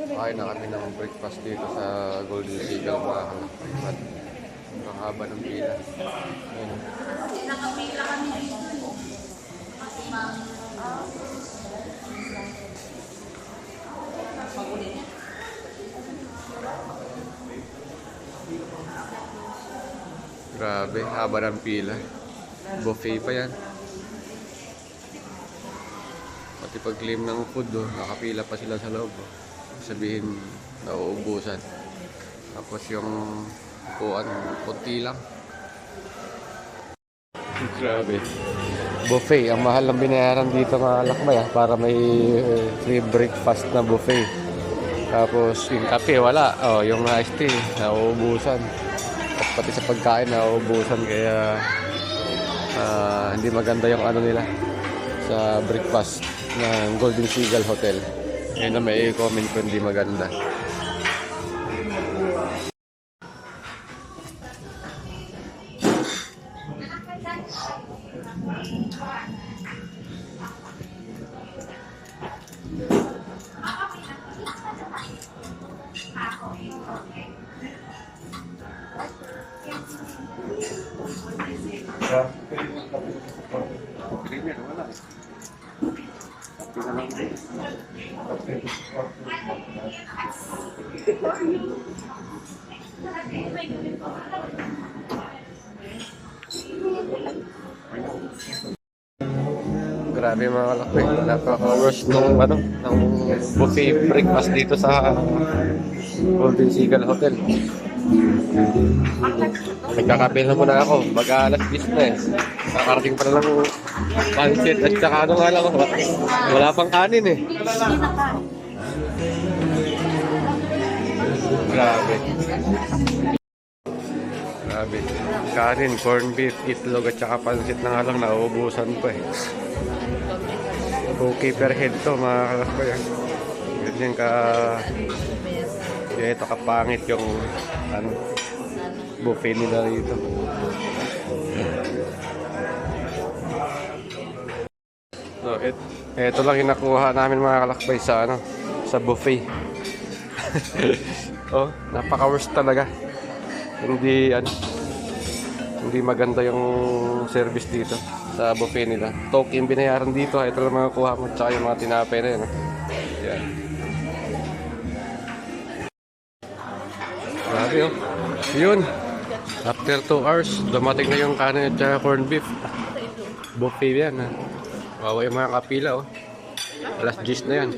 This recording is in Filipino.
Kain na kami ng breakfast dito sa Golden Seagull mga kalakpat. Ang haba ng pila. Ayun. Nakapila kami dito. Grabe, haba ng pila. Buffet pa yan. Pati pag-claim ng food, nakapila pa sila sa loob. Sabihin, nauubusan. Tapos yung upuan, kunti lang. Grabe. Buffet, ang mahal ng binayaran dito mga lakmay para may free breakfast na buffet. Tapos yung kape, wala. Oh, yung iced tea, nauubusan. At pati sa pagkain, nauubusan. Kaya hindi maganda yung ano nila sa breakfast ng Golden Seagull Hotel. Ayun na may comment ko hindi maganda. Grabe mga kalakwi, napaka-rush ng buffet breakfast dito sa Golden Seagull Hotel. Nagkakapil na muna ako, mag-alas 10 na eh. Nakarating pa na lang pancit at saka ano nga lang, wala pang kanin eh. Grabe. Grabe. Kanin, corned beef, itlog at saka pancit na nga lang, nauubusan pa eh. Okay per head to mga kalakboy. Ganyan ka, ito kapangit yung buffet nila rito. So, ito lang yung nakuha namin mga kalakbay sa sa buffet. Oh, napaka-worst talaga. Hindi maganda yung service dito sa buffet nila. Token binayaran dito, ito lang mga kuha mo, tsaka yung mga tinapay na yun. Yan. Grabe oh. Yun. After 2 hours, dumating na yung kanin at saka corned beef. Buffet yan ha. Wawa yung mga kapila oh. Alas 10 na yan.